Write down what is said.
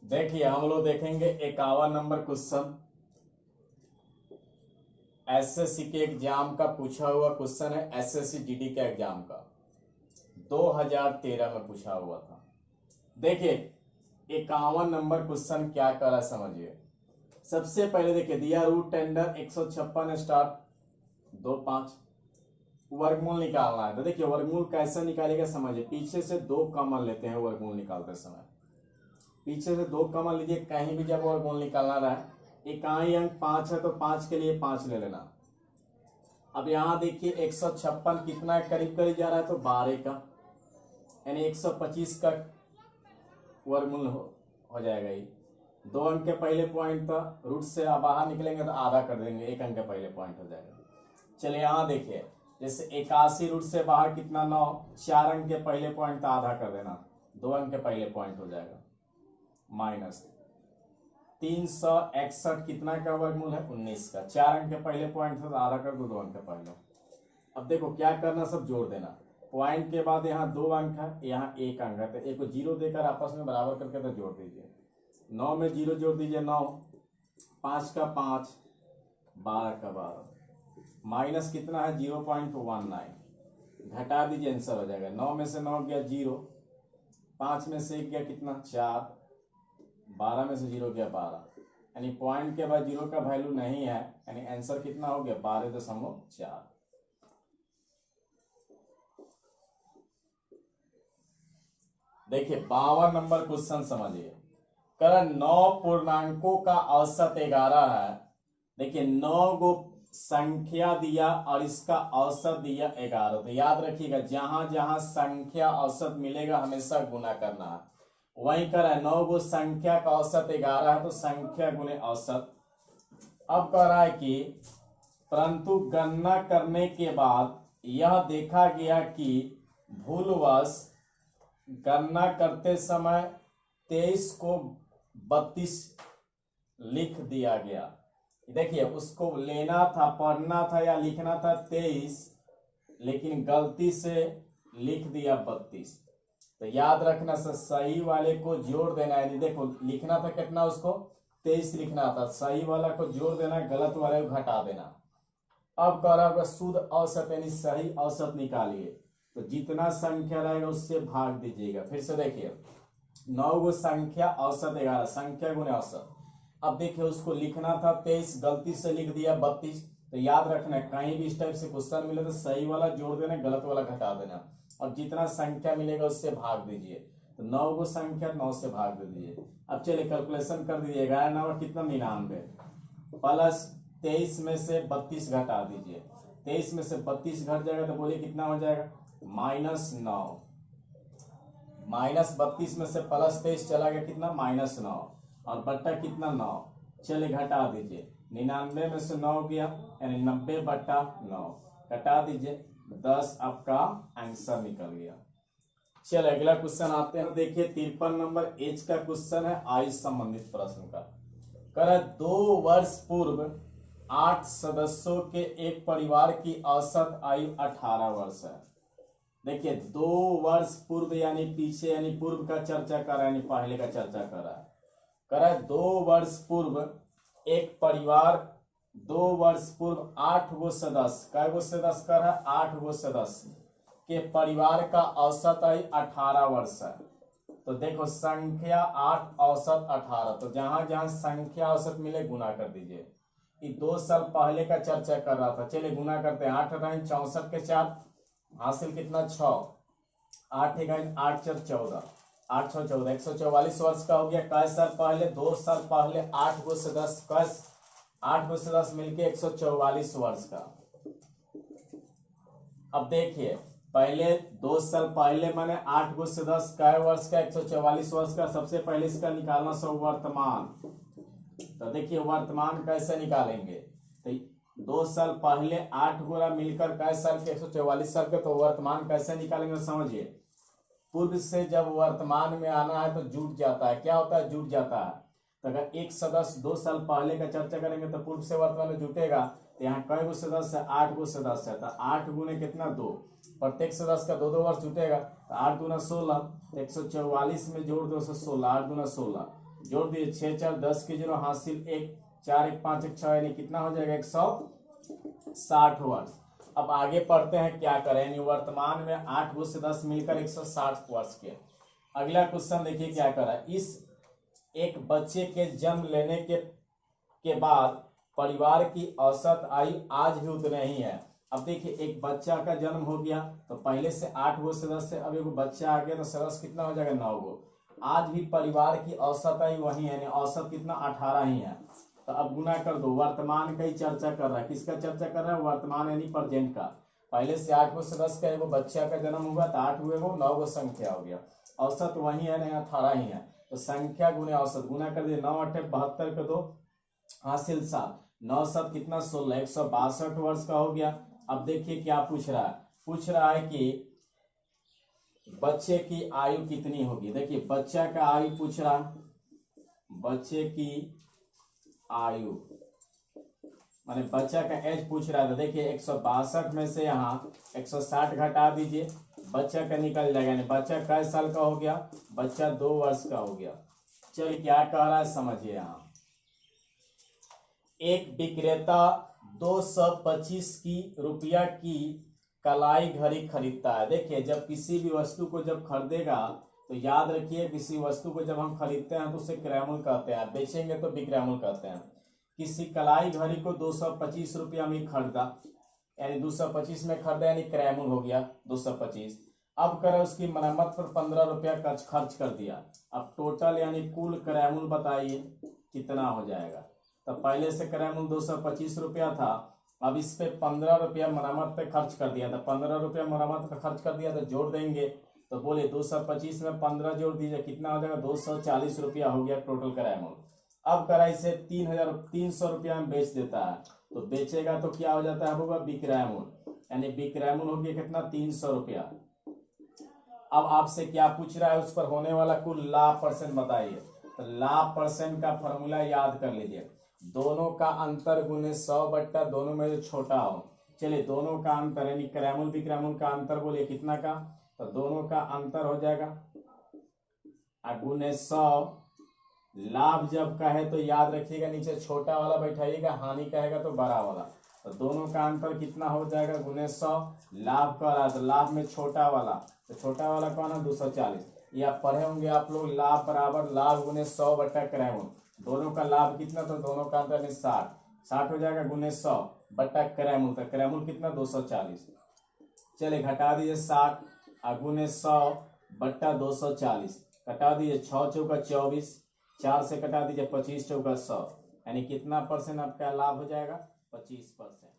देखिए हम लोग देखेंगे 51 नंबर क्वेश्चन। एसएससी के एग्जाम का पूछा हुआ क्वेश्चन है। एसएससी जीडी के एग्जाम का 2013 में पूछा हुआ था। देखिए 51 नंबर क्वेश्चन क्या कर रहा है समझिए। सबसे पहले देखिए दिया रूट टेंडर 156 स्टार 25 वर्गमूल निकालना है। तो देखिए वर्गमूल कैसे निकालेगा समझिए। पीछे से 2 कॉमन लेते हैं वर्गमूल निकालते समय। पीछे से 2 कॉमन लीजिए कहीं भी जब वर्गमूल निकालना रहे। इकाई अंक 5 है तो 5 के लिए 5 ले लेना। अब यहां देखिए 156 कितना करीब करीब जा रहा है तो 12 का यानी 125 का वर्गमूल हो जाएगा। ये 2 अंक के पहले पॉइंट था, रूट से बाहर निकलेंगे तो आधा कर देंगे, 1 अंक के पहले पॉइंट हो जाएगा। चलिए यहाँ देखिए जैसे 81 रूट से बाहर कितना 9, 4 अंक के पहले पॉइंट तो आधा कर देना, 2 अंक के पहले पॉइंट हो जाएगा। माइनस 361 कितना का वर्गमूल है 19 का, 4 अंक के पहले पॉइंट था तो आधा कर दो, 2 अंक के पहले। अब देखो क्या करना, सब जोड़ देना। पॉइंट के बाद यहाँ 2 अंक है, यहाँ 1 अंक है, तो एक को 0 देकर आपस में बराबर करके तो जोड़ दीजिए। 9 में 0 जोड़ दीजिए 9, 5 का 5, 12 का 12, माइनस कितना है 0.19, घटा दीजिए आंसर हो जाएगा। 9 में से 9 गया 0, 5 में से 1 गया कितना 4, 12 में से 0 गया 12, यानी पॉइंट के बाद 0 का वैल्यू नहीं है, यानी आंसर कितना हो गया 12.4। देखिए 52 नंबर क्वेश्चन समझिए। कर 9 पूर्णांकों का औसत 11 है। देखिए 9 गो संख्या दिया और इसका औसत दिया 11, तो याद रखिएगा जहां जहां संख्या औसत मिलेगा हमेशा गुना करना है। वही कर रहा है 9 गो संख्या का औसत 11 है तो संख्या गुने औसत। अब कह रहा है कि परंतु गणना करने के बाद यह देखा गया कि भूलवश गणना करते समय 23 को 32 लिख दिया गया। देखिए उसको लेना था, पढ़ना था या लिखना था 23, लेकिन गलती से लिख दिया 32। तो याद रखना सही वाले को जोड़ देना है। देखो लिखना था कितना, उसको 23 लिखना था, सही वाला को जोड़ देना, गलत वाले को घटा देना। अब कह रहा होगा शुद्ध औसत यानी सही औसत निकालिए, तो जितना संख्या रहेगा उससे भाग दीजिएगा। फिर से देखिए 9 गो संख्या औसत 11, संख्या गुने औसत। अब देखिए उसको लिखना था 23, गलती से लिख दिया 32। तो याद रखना कहीं भी इस टाइप से क्वेश्चन मिले तो सही वाला जोड़ देना, गलत वाला घटा देना, और जितना संख्या मिलेगा उससे भाग दीजिए। तो 9 गो संख्या 9 से भाग दे दीजिए। अब चलिए कैलकुलेशन कर दीजिए। 11 9 कितना 99, प्लस 23 में से 32 घटा दीजिए। 23 में से 32 घट जाएगा तो बोलिए कितना हो जाएगा -9, माइनस 32 में से प्लस 23 चला गया कितना -9, और बट्टा कितना 9। चलिए घटा दीजिए, 99 में से 9 गया यानी 90/9, घटा दीजिए 10, आपका आंसर निकल गया। चलिए अगला क्वेश्चन आते हैं। देखिए 53 नंबर एज का क्वेश्चन है, आयु संबंधित प्रश्न का। कर 2 वर्ष पूर्व 8 सदस्यों के एक परिवार की औसत आयु 18 वर्ष है। देखिए 2 वर्ष पूर्व यानी पीछे, यानी पूर्व का चर्चा कर रहा है, यानी पहले का चर्चा कर रहा है। कह रहा है 2 वर्ष पूर्व एक परिवार, 2 वर्ष पूर्व 8 गो सदस्य, कै गो सदस्य कर रहा है 8 गो सदस्य के परिवार का औसत आयु 18 वर्ष है। तो देखो संख्या 8 औसत 18, तो जहां जहां संख्या औसत मिले गुना कर दीजिए। ये 2 साल पहले का चर्चा कर रहा था। चलिए गुना करते हैं, 8 रहे 64 के 4, हासिल कितना 6, 8 8 4 14, 8 6 14, 144 वर्ष का हो गया। कै साल पहले 2 साल पहले 8 गो सदस्य, 8 गो सदस्य मिलके 144 वर्ष का। अब देखिए पहले 2 साल पहले माने 8 गो सदस्य कै वर्ष का 144 वर्ष का। सबसे पहले इसका निकालना सब वर्तमान। तो देखिए वर्तमान कैसे निकालेंगे, तो 2 साल पहले 8 गोला मिलकर कै साल के 144 साल के, तो वर्तमान कैसे निकालेंगे समझिए। पूर्व से जब वर्तमान में आना है तो जुट जाता है, क्या होता है जुट जाता है। तो अगर एक सदस्य 2 साल पहले का चर्चा करेंगे तो पूर्व से वर्तमान में जुटेगा। तो यहाँ कै गो सदस्य है 8 गो सदस्य है, तो 8 गुने कितना 2, प्रत्येक सदस्य का 2 वर्ष जुटेगा, तो 8 दूना 16, 144 में जोड़ दो 16, 8 दूना 16, जोड़ दिए 6 4 10 के 0 हासिल 1 4 1 5 1 6 यानी कितना हो जाएगा 160 वर्ष। अब आगे पढ़ते हैं क्या करें, यानी वर्तमान में 8 गुण से 10 मिलकर 160 वर्ष के। अगला क्वेश्चन देखिए क्या कर रहा है, इस एक बच्चे के जन्म लेने के बाद परिवार की औसत आयु आज भी उतनी ही है। अब देखिए एक बच्चा का जन्म हो गया तो पहले से 8 गो सदस्य से अब एक बच्चा आ गया तो सदस्य कितना हो जाएगा 9 गो। आज भी परिवार की औसत आयु वही है, औसत कितना 18 ही है। तो अब गुना कर दो, वर्तमान का ही चर्चा कर रहा है, किसका चर्चा कर रहा है, वर्तमान यानी प्रेजेंट का। पहले से 8 गो सदस्य का एगो बच्चा का जन्म हुआ तो 8 हुए वो 9 गो संख्या हो गया, औसत वही है, नहीं 18 ही है। तो संख्या गुने औसत, गुना कर दिए 9 8 72 कर दो हासिल 7, 9 7 कितना 16, 162 वर्ष का हो गया। अब देखिए क्या पूछ रहा है, पूछ रहा है कि बच्चे की आयु कितनी होगी। देखिए बच्चा का आयु पूछ रहा, बच्चे की आयु माने बच्चा का एज पूछ रहा था। देखिए 162 में से यहाँ 160 घटा दीजिए, बच्चा का निकल जाएगा, यानी बच्चा कै साल का हो गया, बच्चा 2 वर्ष का हो गया। चलिए क्या कह रहा है समझिए, यहाँ एक विक्रेता 225 रुपया की कलाई घड़ी खरीदता है। देखिए जब किसी भी वस्तु को जब खरीदेगा तो याद रखिए, किसी वस्तु को जब हम खरीदते हैं तो उसे क्रय मूल्य कहते हैं, बेचेंगे तो विक्रय मूल्य कहते हैं। किसी कलाई घड़ी को 225 रुपया में खरीदा, यानी 225 में खरीदा यानी क्रय मूल्य हो गया 225। अब करें उसकी मरम्मत पर 15 रुपया खर्च कर दिया। अब टोटल यानी कुल क्रय मूल्य बताइए कितना हो जाएगा। तो पहले से क्रय मूल्य 225 रुपया था, अब इस पे 15 रुपया मरम्मत पे खर्च कर दिया था, 15 रुपया मरम्मत पे खर्च कर दिया तो जोड़ देंगे, तो बोले 225 में 15 जोड़ दीजिए कितना हो जाएगा 240 रुपया हो गया टोटल क्रय मूल्य। अब करा इसे 300 रुपया में बेच देता है, तो बेचेगा तो क्या हो जाता है होगा विक्रय मूल्य, यानी विक्रय मूल्य हो गया कितना 300 रुपया। अब आपसे क्या पूछ रहा है, उस पर होने वाला कुल लाभ परसेंट बताइए। तो लाभ परसेंट का फॉर्मूला याद कर लीजिए, दोनों का अंतर गुने 100 बट्टा दोनों में जो छोटा हो। चलिए दोनों का अंतर यानी क्रय मूल्य विक्रय मूल्य का अंतर बोलिए कितना का, तो दोनों का अंतर हो जाएगा गुने 100। लाभ जब का है तो याद रखिएगा नीचे छोटा वाला बैठाइएगा, हानि कहेगा तो बड़ा वाला, तो दोनों का अंतर कितना हो जाएगा गुने 100। लाभ का रहा तो लाभ में छोटा वाला, तो छोटा वाला कौन है 240। या पढ़े होंगे आप लोग, लाभ बराबर लाभ गुने 100 बट्टा क्रय मूल्य, दोनों का लाभ कितना, तो दोनों का अंतर 60 हो जाएगा गुने 100 बट्टा क्रय मूल्य, तो क्रय मूल्य कितना 240। चलिए घटा दीजिए 60 गुने 100 बट्टा 240, घटा दीजिए 6 चौका 24, 4 से कटा दीजिए 25 चौका 100, यानी कितना परसेंट आपका लाभ हो जाएगा 25%।